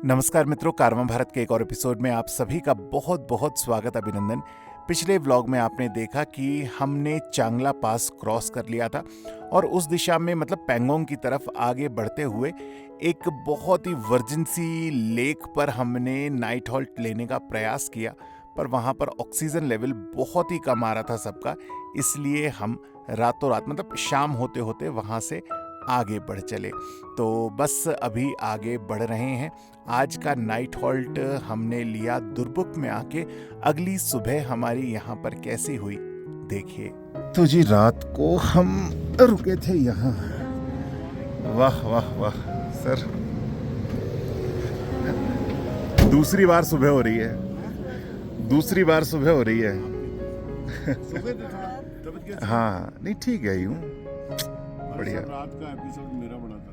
नमस्कार मित्रों, कारवां भारत के एक और एपिसोड में आप सभी का बहुत बहुत स्वागत, अभिनंदन। पिछले व्लॉग में आपने देखा कि हमने चांगला पास क्रॉस कर लिया था और उस दिशा में मतलब पैंगोंग की तरफ आगे बढ़ते हुए एक बहुत ही वर्जिन सी लेक पर हमने नाइट हॉल्ट लेने का प्रयास किया, पर वहाँ पर ऑक्सीजन लेवल बहुत ही कम आ रहा था सबका, इसलिए हम रातों रात मतलब शाम होते होते वहाँ से आगे बढ़ चले। तो बस अभी आगे बढ़ रहे हैं। आज का नाइट हॉल्ट हमने लिया दुर्बुक में आके, अगली सुबह हमारी यहाँ पर कैसी हुई देखिए। तो जी रात को हम रुके थे यहाँ। वाह वाह वाह सर, दूसरी बार सुबह हो रही है, दूसरी बार सुबह हो रही है। हाँ नहीं ठीक है, यूं बढ़िया। रात का एपिसोड मेरा बड़ा था।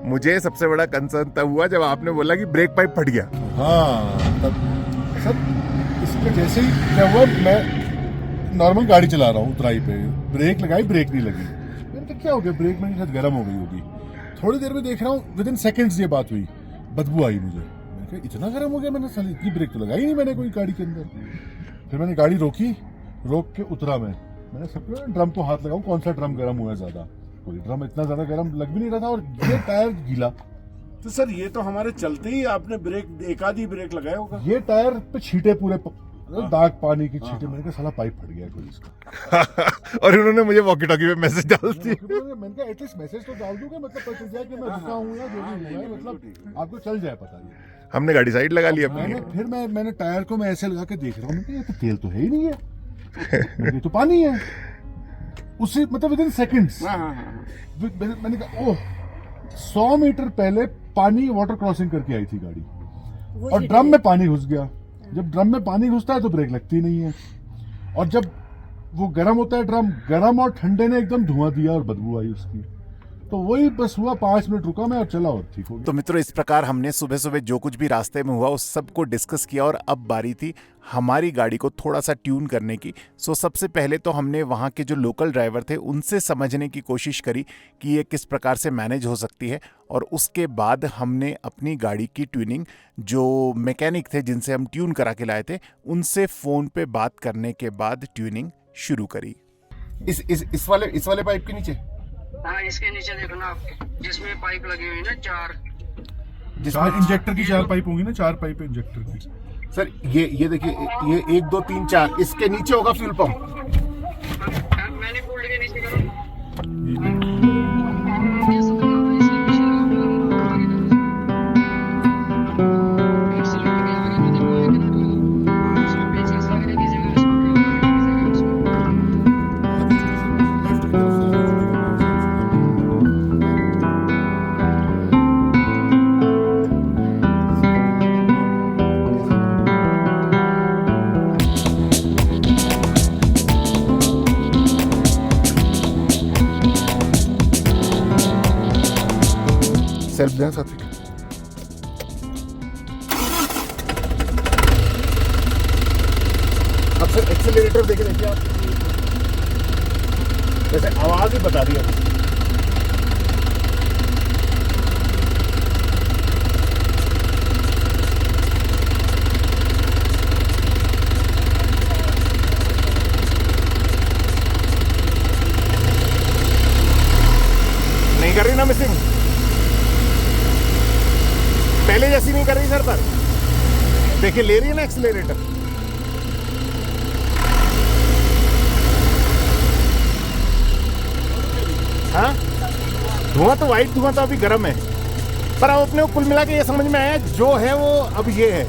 मुझे सबसे बड़ा कंसर्न तब हुआ जब आपने बोला कि ब्रेक पाइप फट गया। हाँ तब सर इसके जैसे ही क्या हुआ, मैं नॉर्मल गाड़ी चला रहा हूँ उतराई पे, ब्रेक लगाई, ब्रेक नहीं लगी। मैंने कहा क्या हो गया, ब्रेक में शायद गर्म हो गई होगी। थोड़ी देर में देख रहा हूँ, विद इन सेकेंड्स ये बात हुई, बदबू आई मुझे। मैंने कहा इतना गर्म हो गया, मैंने साली इतनी ब्रेक तो लगाई नहीं मैंने कोई गाड़ी के अंदर। फिर मैंने गाड़ी रोकी, रोक के उतरा मैंने सबको ड्रम को हाथ लगाऊं, कौन सा ड्रम गर्म हुआ है ज्यादा। कोई ड्रम इतना ज्यादा गर्म लग भी नहीं रहा था और ये टायर गीला। तो सर ये तो हमारे चलते ही आपने ब्रेक, एक आधी ब्रेक लगाया होगा। ये टायर पे छींटे पूरे दाग पानी की छींटे। मैंने कहा साला पाइप फट गया कोई इसका। और उन्होंने मुझे वॉकी टॉकी पे मैसेज डाल दिया। मैंने कहा एटलीस्ट मैसेज तो डाल दूंगा, मतलब पता चल जाए कि मैं रुका हूँ या जो भी हुआ है, मतलब आपको चल जाए पता नहीं। हमने गाड़ी साइड लगा ली अपनी। फिर मैंने टायर को मैं ऐसे लगा के देख रहा हूँ, ये तो तेल तो है ही नहीं है, ये तो पानी है। उसी मतलब विद इन सेकेंड्स मैंने कहा ओह, 100 मीटर पहले पानी वाटर क्रॉसिंग करके आई थी गाड़ी और ड्रम में पानी घुस गया। जब ड्रम में पानी घुसता है तो ब्रेक लगती नहीं है, और जब वो गर्म होता है ड्रम, गर्म और ठंडे ने एकदम धुआं दिया और बदबू आई उसकी। तो वही बस हुआ, 5 मिनट रुका मैं और चला और ठीक हो गया। तो मित्रों, इस प्रकार हमने सुबह सुबह जो कुछ भी रास्ते में हुआ उस सब को डिस्कस किया और अब बारी थी हमारी गाड़ी को थोड़ा सा ट्यून करने की। सो सबसे पहले तो हमने वहाँ के जो लोकल ड्राइवर थे उनसे समझने की कोशिश करी कि ये किस प्रकार से मैनेज हो सकती है, और उसके बाद हमने अपनी गाड़ी की ट्यूनिंग, जो मैकेनिक थे जिनसे हम ट्यून करा के लाए थे, उनसे फ़ोन पे बात करने के बाद ट्यूनिंग शुरू करी। इस वाले पाइप के नीचे, हाँ इसके नीचे देखो ना आप, जिसमें पाइप लगी हुई ना 4, जिसमें इंजेक्टर की 4 पाइप होंगी ना, 4 पाइप इंजेक्टर की। सर ये देखिए, ये 1 2 3 4, इसके नीचे होगा फ्यूल पंप। मैंने फोल्ड के नीचे करो। सेल्फ देना साथी। अब सर एक्सेलरेटर देखिए आप, जैसे आवाज ही बता रही है। नहीं कर रही ना मिसिंग, पहले जैसी नहीं कर रही सर, पर देखिए ले रही है ना एक्सीलरेटर। हाँ धुआं तो वाइट धुआं तो अभी गर्म है, पर अब अपने को कुल मिला के ये समझ में आया जो है वो अब ये है।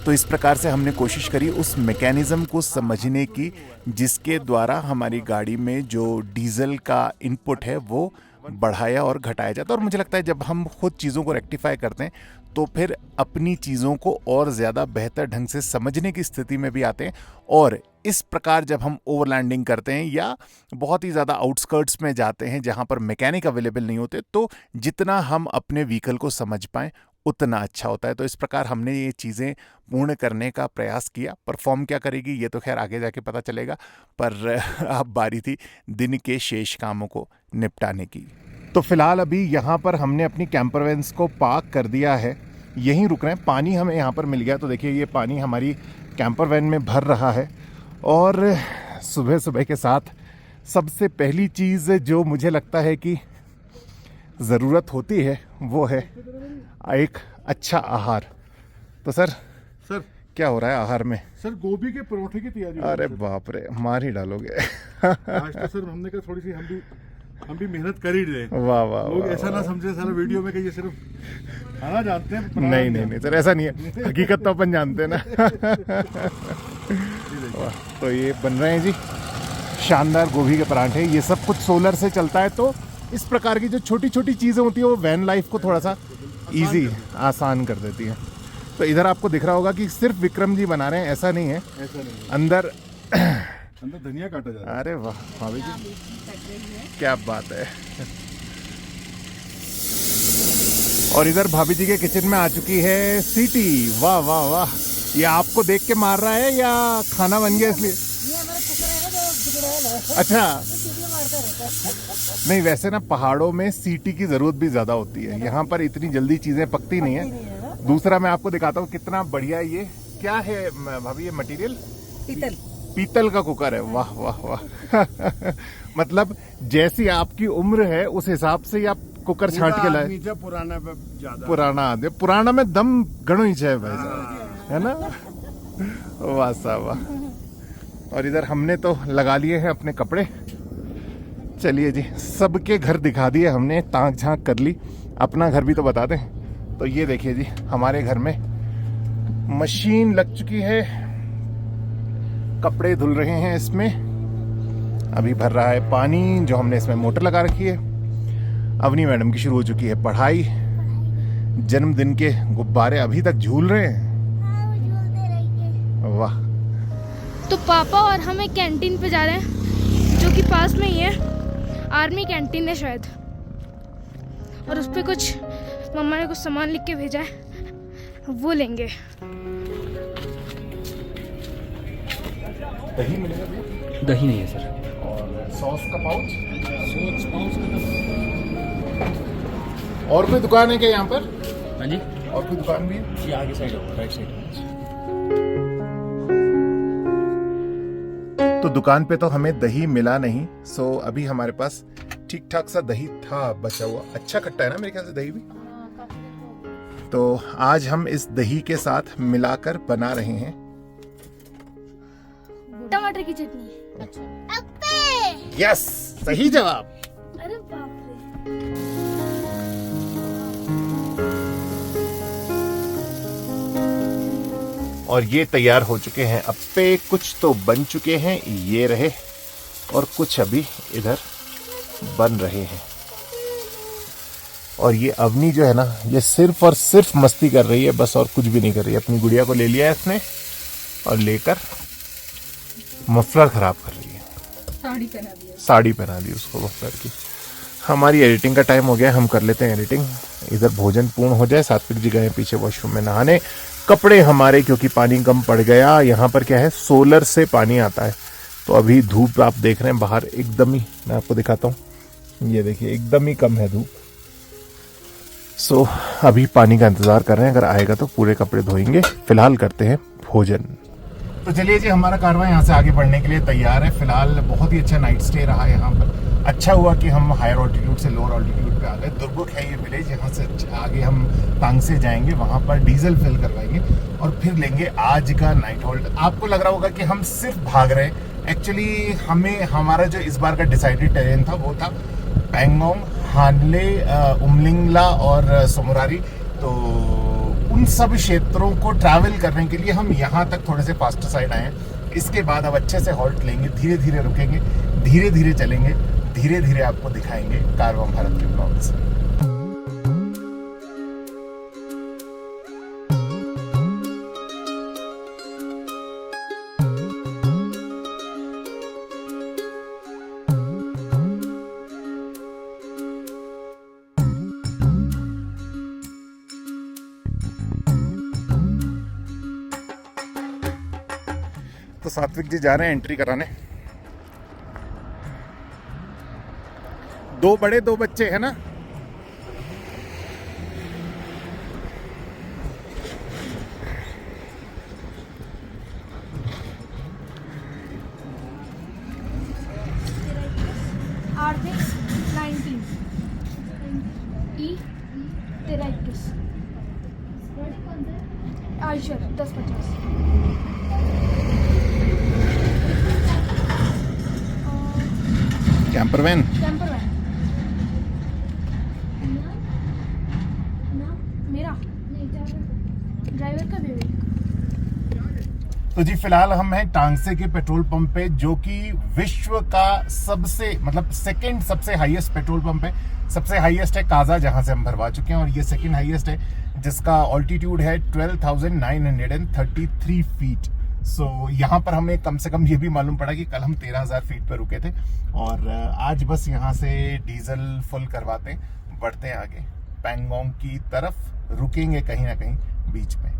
तो इस प्रकार से हमने कोशिश करी उस मैकेनिज्म को समझने की जिसके द्वारा हमारी गाड़ी में जो डीजल का इनपुट है वो बढ़ाया और घटाया जाता है। और मुझे लगता है जब हम खुद चीज़ों को रेक्टिफाई करते हैं तो फिर अपनी चीज़ों को और ज़्यादा बेहतर ढंग से समझने की स्थिति में भी आते हैं। और इस प्रकार जब हम ओवरलैंडिंग करते हैं या बहुत ही ज़्यादा आउटस्कर्ट्स में जाते हैं जहाँ पर मैकेनिक अवेलेबल नहीं होते, तो जितना हम अपने व्हीकल को समझ पाएँ उतना अच्छा होता है। तो इस प्रकार हमने ये चीज़ें पूर्ण करने का प्रयास किया। परफॉर्म क्या करेगी ये तो खैर आगे जाके पता चलेगा, पर अब बारी थी दिन के शेष कामों को निपटाने की। तो फिलहाल अभी यहाँ पर हमने अपनी कैंपर वैन्स को पार्क कर दिया है, यहीं रुक रहे हैं। पानी हमें यहाँ पर मिल गया, तो देखिए ये पानी हमारी कैंपर वैन में भर रहा है। और सुबह सुबह के साथ सबसे पहली चीज़ जो मुझे लगता है कि ज़रूरत होती है वो है एक अच्छा आहार। तो सर क्या हो रहा है आहार में? सर गोभी के परोठे की तैयारी। अरे बाप रे, मार ही डालोगे। आज तो सर हमने कहा थोड़ी सी हम भी मेहनत कर ही रहे। वाह वाह, लोग ऐसा ना समझे सारा वीडियो में कि ये सिर्फ खाना जानते हैं। नहीं सर, ऐसा नहीं है, हकीकत तो अपन जानते हैं ना। वाह, तो ये बन रहे हैं जी शानदार गोभी के पराठे। ये सब कुछ सोलर से चलता है, तो इस प्रकार की जो छोटी छोटी चीज़ें होती है वो वैन लाइफ को थोड़ा सा ईजी आसान कर देती है। तो इधर आपको दिख रहा होगा कि सिर्फ विक्रम जी बना रहे हैं, ऐसा नहीं है, अंदर धनिया काटा जा रहा है। अरे वाह भाभी जी, क्या बात है। और इधर भाभी जी के किचन में आ चुकी है सीटी। वाह वाह वाह, ये आपको देख के मार रहा है या खाना बन गया इसलिए? अच्छा, नहीं वैसे ना पहाड़ों में सीटी की जरूरत भी ज्यादा होती है, यहाँ पर इतनी जल्दी चीजें पकती नहीं है। दूसरा मैं आपको दिखाता हूँ कितना बढ़िया ये क्या है भाभी, ये मटेरियल पीतल का कुकर है। वाह वाह वाह। मतलब जैसी आपकी उम्र है उस हिसाब से आप कुकर छांट के लाए। पुराना आदमी, पुराना में दम घणो ही है भाई साहब, है ना। वाह साहब वाह। और इधर हमने तो लगा लिए हैं अपने कपड़े। चलिए जी, सबके घर दिखा दिए हमने, ताक झांक कर ली, अपना घर भी तो बता दें। तो ये देखिए जी, हमारे घर में मशीन लग चुकी है, कपड़े धुल रहे हैं इसमें। अभी भर रहा है पानी, जो हमने इसमें मोटर लगा रखी है। अवनी मैडम की शुरू हो चुकी है पढ़ाई, जन्मदिन के गुब्बारे अभी तक झूल रहे हैं। वाह। तो पापा और हम एक कैंटीन पे जा रहे हैं जो कि पास में ही है, आर्मी कैंटीन है शायद, और उस पे कुछ मम्मा ने कुछ सामान लिख के भेजा है, वो लेंगे। दही मिलेगा भैया? दही नहीं है सर। और सॉस का पाउच? सॉस पाउच का और कोई दुकान है क्या यहाँ पर? हाँ जी, और कोई दुकान भी है? ये आगे साइड होगा, राइट साइड। तो दुकान पे तो हमें दही मिला नहीं, सो अभी हमारे पास ठीक ठाक सा दही था बचा हुआ। अच्छा खट्टा है ना मेरे ख्याल से दही भी। तो आज हम इस दही के साथ मिलाकर बना रहे हैं टमाटर की चटनी। अच्छा, यस, सही जवाब। अरे बाप रे। और ये तैयार हो चुके हैं अप्पे, कुछ तो बन चुके हैं, ये रहे, और कुछ अभी इधर बन रहे हैं। और ये अवनी जो है ना, ये सिर्फ और सिर्फ मस्ती कर रही है बस, और कुछ भी नहीं कर रही है। अपनी गुड़िया को ले लिया है इसने और लेकर मफलर खराब कर रही है। साड़ी पहना दी उसको मफलर की। हमारी एडिटिंग का टाइम हो गया, हम कर लेते हैं एडिटिंग। इधर भोजन पूर्ण हो जाए, सात्विक जी गए पीछे वॉशरूम में नहाने। कपड़े हमारे, क्योंकि पानी कम पड़ गया, यहाँ पर क्या है सोलर से पानी आता है, तो अभी धूप आप देख रहे हैं बाहर एकदम ही, मैं आपको दिखाता हूँ, ये देखिए एकदम ही कम है धूप। सो अभी पानी का इंतजार कर रहे हैं, अगर आएगा तो पूरे कपड़े धोएंगे। फिलहाल करते हैं भोजन। तो चलिए जी, हमारा कारवां यहाँ से आगे बढ़ने के लिए तैयार है। फिलहाल बहुत ही अच्छा नाइट स्टे रहा यहाँ पर। अच्छा हुआ कि हम हायर ऑल्टीट्यूड से लोअर ऑल्टीट्यूड पे आ गए। दुर्गुक है ये विलेज, यहाँ से आगे हम तांगसे जाएंगे, वहाँ पर डीजल फिल करवाएंगे और फिर लेंगे आज का नाइट होल्ड। आपको लग रहा होगा कि हम सिर्फ भाग रहे हैं, एक्चुअली हमारा जो इस बार का डिसाइडेड टेरेन था वो था पैंगोंग, हानले, उमलिंगला और सोमरारी। तो उन सब क्षेत्रों को ट्रैवल करने के लिए हम यहाँ तक थोड़े से फास्टर साइड आए हैं। इसके बाद अब अच्छे से हॉल्ट लेंगे, धीरे धीरे रुकेंगे, धीरे धीरे चलेंगे, धीरे धीरे आपको दिखाएंगे कारवां भारत के ब्लॉग्स। तो सात्विक जी जा रहे हैं एंट्री कराने। 2 बड़े 2 बच्चे है ना। तेरा 21 Eicher 1050 camper van. Camper van मेरा ड्राइवर का बेबी। तो जी फिलहाल हम हैं टांगसे के पेट्रोल पंप पे, जो कि विश्व का सबसे मतलब सेकंड सबसे हाईएस्ट पेट्रोल पंप है। सबसे हाईएस्ट है काजा, जहां से हम भरवा चुके हैं, और ये सेकंड हाईएस्ट है जिसका ऑल्टीट्यूड है 12,933 फीट। सो यहाँ पर हमें कम से कम ये भी मालूम पड़ा कि कल हम 13,000 फीट पर रुके थे, और आज बस यहाँ से डीजल फुल करवाते बढ़ते हैं आगे पैंगोंग की तरफ, रुकेंगे कहीं ना कहीं बीच में।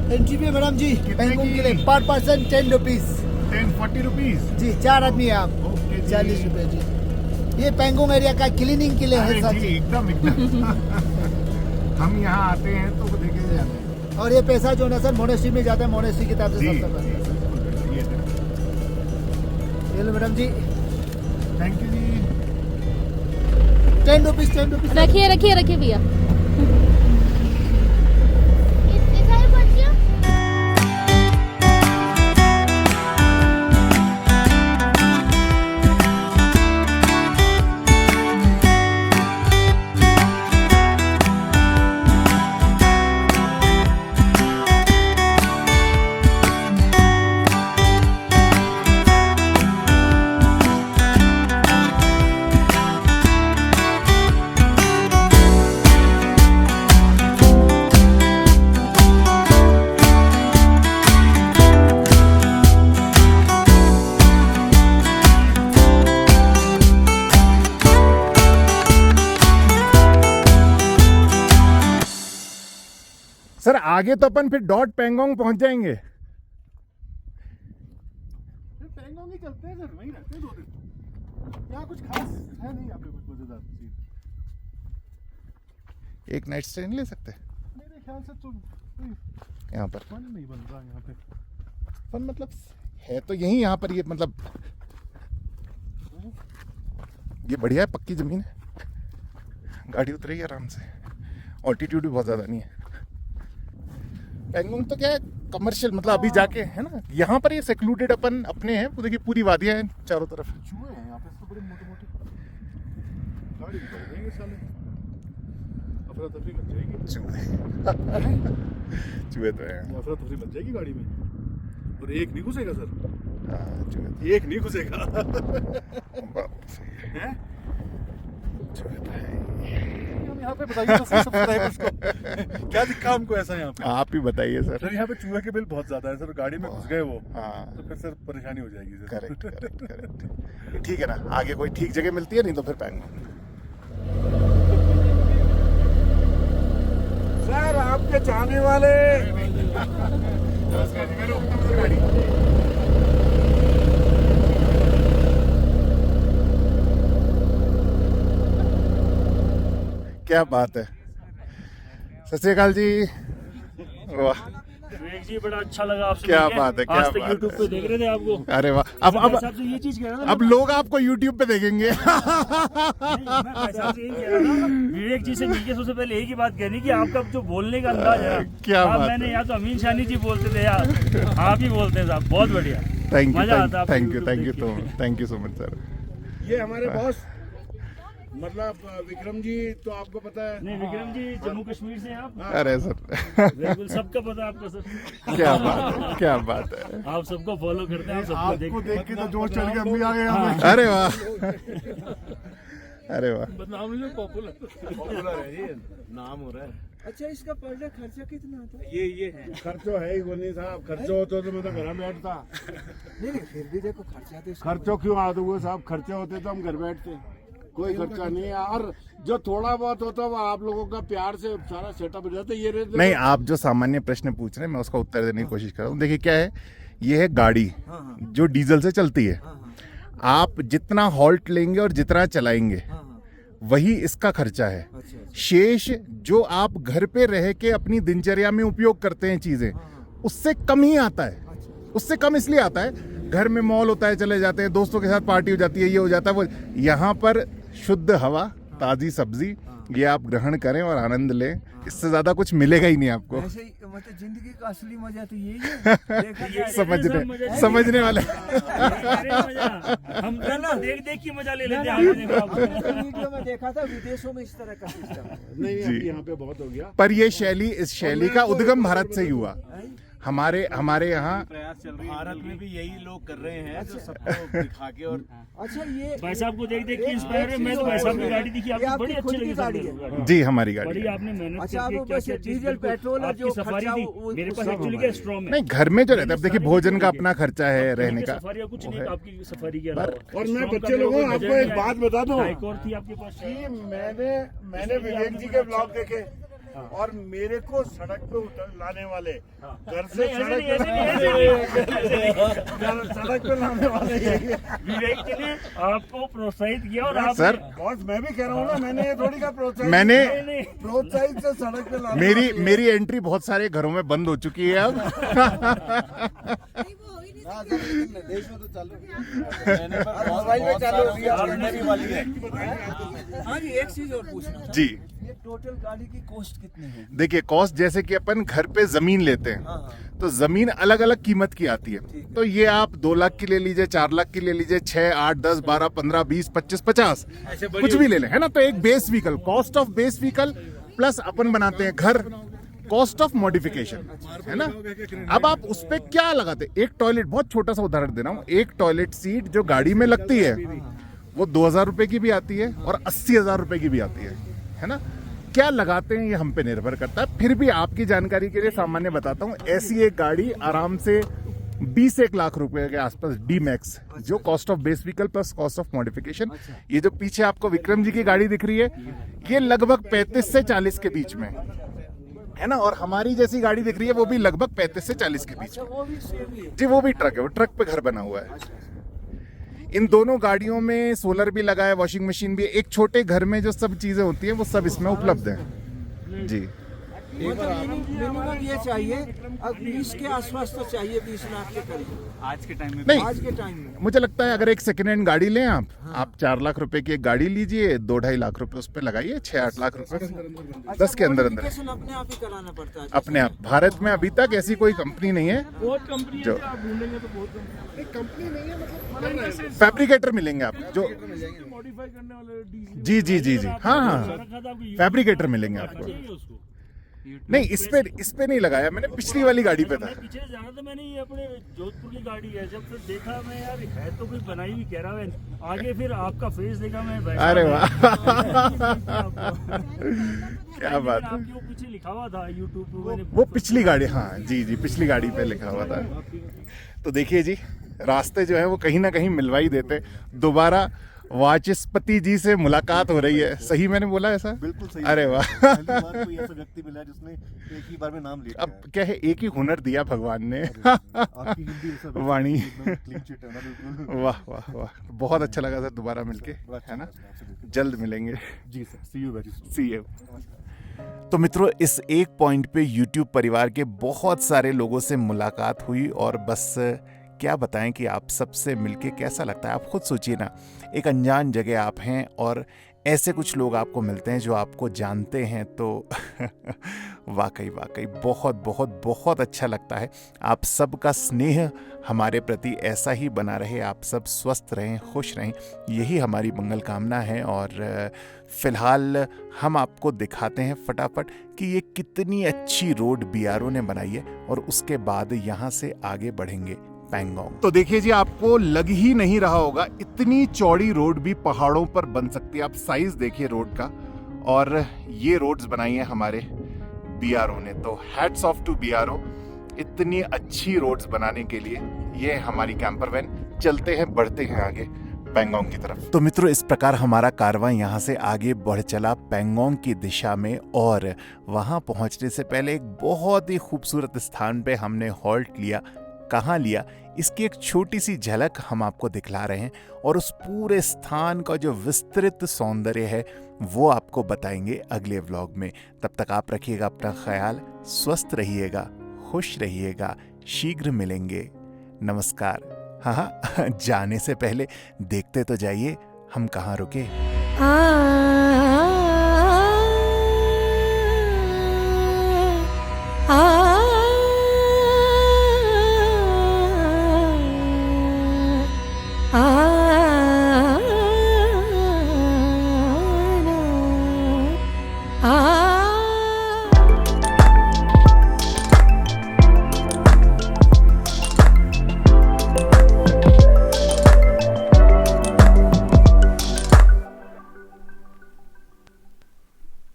एंट्री भी मैडम जी पैंगोंग के लिए पर पर्सन 10 रुपीज। 40 रुपीज जी 4 आदमी है आप। ओके जी। 40 रुपए जी। ये पैंगोंग एरिया का क्लीनिंग के लिए है अरे सर जी, जी। एकदम हम यहाँ आते हैं तो देखे जाते हैं और ये पैसा जो है सर मोनेस्ट्री में जाता है, मोनेस्ट्री की तरफ से जी, सबसे पहले। ये लो madam ji thank you ji. 10 rupees 10 rupees. रखिए रखिए रखिए भैया। सर आगे तो अपन फिर डॉट पैंगोंग पहुंच जाएंगे। पैंगोंग ही चलते हैं सर, वहीं रहते हैं 2 दिन। यहाँ कुछ खास है नहीं, यहाँ पे कुछ मजेदार चीज। एक नाइट स्टे नहीं ले सकते मेरे ख्याल से तो यहाँ पर? फन नहीं बन रहा यहाँ पे। फन मतलब है तो यही यहाँ पर, ये मतलब ये बढ़िया है, पक्की जमीन है, गाड़ी उतरेगी आराम से, ऑल्टीट्यूड भी बहुत ज़्यादा नहीं है। पैंगोंग तो क्या है कमर्शियल, मतलब अभी जाके है ना, यहाँ पर ये सेक्लूडेड अपन अपने हैं, वो देखिए पूरी वादियाँ हैं चारों तरफ। चूहे हैं यहाँ पे तो बड़े मोटे मोटे। गाड़ी निकल जाएंगे साले, अफरा तफरी बन जाएगी। चूहे तो हैं। अफरा तफरी बन जाएगी गाड़ी में, और एक नहीं घुसेगा सर, हाँ, चूहे तो एक नहीं घुसेगा। हैं? चूहे तो हैं। हम यहाँ पे बताइए तो सब्सक्राइबर्स को क्या दिक्कत हमको ऐसा यहाँ पे? आप ही बताइए सर। सर यहाँ पे चूहे के बिल बहुत ज्यादा है सर, गाड़ी में घुस गए वो हाँ तो फिर सर परेशानी हो जाएगी सर। Correct correct correct. ठीक है ना, आगे कोई ठीक जगह मिलती है, नहीं तो फिर पैंगोंग। सर आपके चाहने वाले क्या बात है। सत श्री अकाल जी। वाह विवेक जी बड़ा अच्छा लगा आपसे क्या मिलके। बात है, क्या आज तक बात यूट्यूब है। पे देख रहे थे आपको। अरे वाह, अब भाई साहब से ये चीज कह रहा था अब लोग आपको YouTube पे देखेंगे। मैं भाई साहब से यही कह रहा था, विवेक जी से मिलके सबसे पहले एक ही बात कहनी कि आपका जो बोलने का अंदाज है क्या आप बात मैंने है। या तो अमीन शानी जी बोलते थे या आप ही बोलते हैं साहब, बहुत बढ़िया। थैंक मजा आता यू है थैंक यू आपको थैंक यू YouTube देख तो thank you so much sir. ये हमारे बॉस मतलब विक्रम जी, तो आपको पता है नहीं विक्रम जी जम्मू कश्मीर से हैं आप? अरे सर बिल्कुल सबका पता है आपको सर। क्या बात है, क्या बात है। आप सबको फॉलो करते हैं, आप सबको आपको देखते देख के तो जोश चढ़ के हम भी आ गए यहाँ पे। अरे वाह, अरे वाह। बदनाम नहीं, पॉपुलर है, ये नाम हो रहा है। अच्छा, इसका पर डे खर्चा कितना आता है? ये है खर्चो है ही को नहीं साहब, खर्चो होते तो मैं तो घर में बैठता। नहीं, फिर भी देखो खर्चा तो इसका- खर्चो क्यों आते हुए साहब, खर्चे होते तो हम घर बैठते, कोई खर्चा नहीं है। और जो थोड़ा बहुत होता है वो आप लोगों का प्यार से सारा सेटअप हो जाता है। ये रेट नहीं, आप जो सामान्य प्रश्न पूछ रहे हैं मैं उसका उत्तर देने की कोशिश कर रहा हूँ। देखिए क्या है, ये है गाड़ी जो डीजल से चलती है। आप जितना हॉल्ट लेंगे और जितना चलाएंगे वही इसका खर्चा है। शेष जो आप घर पे रह के अपनी दिनचर्या में उपयोग करते हैं चीजें, उससे कम ही आता है। उससे कम इसलिए आता है, घर में मॉल होता है, चले जाते हैं, दोस्तों के साथ पार्टी हो जाती है, ये हो जाता है वो। यहाँ पर शुद्ध हवा, ताजी सब्जी, ये आप ग्रहण करें और आनंद लें। इससे ज्यादा कुछ मिलेगा ही नहीं आपको। ऐसे ही मतलब जिंदगी का असली मजा तो यही है। देखा जाए- समझने वाले हम देख देख के मजा ले लेते हैं। वीडियो में देखा था विदेशों में इस तरह का सिस्टम। नहीं, अब यहाँ पे बहुत हो गया। पर ये शैली, इस शैली का उद्गम भारत से ही हुआ। हमारे यहाँ भारत में भी यही लोग कर रहे हैं, जो सबको दिखा के। और अच्छा, ये भाई साहब को देख देख के इंस्पायर है। मैं तो भाई साहब की गाड़ी दिखी, ये आपको आपकी बड़ी खुद अच्छी की लगी गाड़ी सर है? मेरे को। जी हमारी गाड़ी बड़ी है। आपने मेहनत अच्छा, करके आप क्या वैसे क्या चीज़ डीजल बिल्कुल पेट्रोल और आपकी जो सफारी खर्चा थी, वो मेरे पास सब एक्चुअली क्या स्ट्रॉ में नहीं, घर में जो रहता है, अब देखिए भोजन का अपना खर्चा है, रहने का। सफारी या कुछ नहीं आपकी सफारी के अलावा। और मैं बच्चे लोगों को आपको एक बात बता दूं बाइक और थी आपके पास। कि मैंने विवेक जी के ब्लॉग देखे और मेरे को सड़क पे लाने वाले, घर से सड़क पे लाने वाले विवेक जी ने आपको प्रोत्साहित किया और आप सर, बॉस, मैं भी कह रहा हूँ ना, मैंने ये थोड़ी का प्रोत्साहित, प्रोत्साहित से सड़क पे लाने मेरी एंट्री बहुत सारे घरों में बंद हो चुकी है अब। देश में तो मोबाइल में चालू हो गया वाली है। हाँ जी, एक चीज और पूछना था। जी, ये टोटल गाड़ी की कॉस्ट कितनी है? देखिए कॉस्ट, जैसे कि अपन घर पे जमीन लेते हैं तो जमीन अलग अलग कीमत की आती है। तो ये आप 2 लाख की ले लीजिए, 4 लाख की ले लीजिए, 6, 8, 10, 12, 15, 20, 25, 50 कुछ भी ले लें, है ना। तो एक base vehicle, cost of base vehicle plus अपन बनाते हैं घर, कॉस्ट ऑफ मॉडिफिकेशन, है ना। अब आप उस पे क्या लगाते, एक टॉयलेट, बहुत छोटा सा उदाहरण दे रहा हूँ, एक टॉयलेट सीट जो गाड़ी में लगती है वो 2,000 रुपए की भी आती है और 80,000 रुपए की भी आती है ना। क्या लगाते हैं ये हम पे निर्भर करता है। फिर भी आपकी जानकारी के लिए सामान्य बताता हूँ, ऐसी एक गाड़ी आराम से 20-1 लाख रुपए के आसपास, डी मैक्स, जो cost of base vehicle plus cost of modification. ये जो पीछे आपको विक्रम जी की गाड़ी दिख रही है, ये लगभग 35 से 40 के बीच में है ना। और हमारी जैसी गाड़ी दिख रही है वो भी लगभग 35 से 40 के बीच में। वो भी सेम ही है। जी, वो भी ट्रक है, वो ट्रक पे घर बना हुआ है। इन दोनों गाड़ियों में सोलर भी लगा है, वॉशिंग मशीन भी है। एक छोटे घर में जो सब चीजें होती हैं वो सब इसमें उपलब्ध है। जी, मतलब मिनिमम ये चाहिए, अब 20 के आसपास तो चाहिए, 20 लाख के करीब आज के टाइम में नहीं, आज के टाइम में। मुझे लगता है अगर एक सेकेंड हैंड गाड़ी लें आप 4 लाख रुपए की एक गाड़ी लीजिए, 2-2.5 लाख रुपए उस पर लगाइए, 6-8 लाख रुपए 10 के अंदर अंदर Modification अपने आप ही कराना पड़ता है। अपने आप। भारत में अभी तक ऐसी कोई कंपनी नहीं है बहुत कंपनी जो- है, आप ढूंढेंगे तो बहुत कंपनी नहीं है, मतलब फैब्रिकेटर मिलेंगे आपको जो, मॉडिफाई करने वाले जी जी जी जी, हाँ, फैब्रिकेटर मिलेंगे आपको। नहीं, इस पे नहीं लगाया मैंने, पिछली वाली गाड़ी पे था। पीछे जाना था मैंने, ये अपने जोधपुर की गाड़ी है, जब फिर देखा मैं यार है तो कोई बनाई हुई कह रहा है, आगे फिर आपका फेस देखा मैं, अरे वाह, क्या क्या बात है। आपके वो पीछे लिखा हुआ था यूट्यूब पे, मैंने वो पिछली गाड़ी, हाँ जी जी, पिछली गाड़ी पे लिखा हुआ था। तो देखिए जी, रास्ते जो है वो कहीं ना कहीं मिलवा ही देते। दोबारा वाचस्पति जी से मुलाकात हो रही है, सही मैंने बोला ऐसा? बिल्कुल सही। अरे वाह, पहली बार कोई ऐसा व्यक्ति मिला है जिसने एक ही बार में नाम लिया। अब क्या है, एक ही हुनर दिया भगवान ने। आपकी हिंदी ऐसा व्यक्ति वाणी, एकदम clean sheet है ना, बिल्कुल। वाह वाह वाह, बहुत अच्छा लगा सर दोबारा मिलके, है ना। जल्द मिलेंगे, जी sir, see you very soon. See you. तो मित्रों, इस एक पॉइंट पे YouTube परिवार के बहुत सारे लोगों से मुलाकात हुई और बस क्या बताएं कि आप सबसे मिलके कैसा लगता है। आप खुद सोचिए ना, एक अनजान जगह आप हैं और ऐसे कुछ लोग आपको मिलते हैं जो आपको जानते हैं, तो वाकई वाकई बहुत बहुत बहुत अच्छा लगता है। आप सबका स्नेह हमारे प्रति ऐसा ही बना रहे, आप सब स्वस्थ रहें, खुश रहें, यही हमारी मंगल कामना है। और फिलहाल हम आपको दिखाते हैं फटाफट कि ये कितनी अच्छी रोड BRO ने बनाई है और उसके बाद यहाँ से आगे बढ़ेंगे पैंगोंग। तो देखिए जी, आपको लग ही नहीं रहा होगा इतनी चौड़ी रोड भी पहाड़ों पर बन सकती है। आप साइज देखिए रोड का। और ये रोड्स बनाई है हमारे BRO ने। तो हैट्स ऑफ टू BRO, इतनी अच्छी रोड्स बनाने के लिए। ये हमारी कैंपर वैन, चलते हैं, बढ़ते हैं आगे पैंगोंग की तरफ। तो मित्रों, इस प्रकार हमारा कारवां यहाँ से आगे बढ़ चला पैंगोंग की दिशा में, और वहाँ पहुँचने से पहले एक बहुत ही खूबसूरत स्थान पे हमने हॉल्ट लिया। कहाँ लिया, इसकी एक छोटी सी झलक हम आपको दिखला रहे हैं, और उस पूरे स्थान का जो विस्तृत सौंदर्य है वो आपको बताएंगे अगले व्लॉग में। तब तक आप रखिएगा अपना ख्याल, स्वस्थ रहिएगा, खुश रहिएगा। शीघ्र मिलेंगे। नमस्कार। हाँ, जाने से पहले देखते तो जाइए हम कहाँ रुके।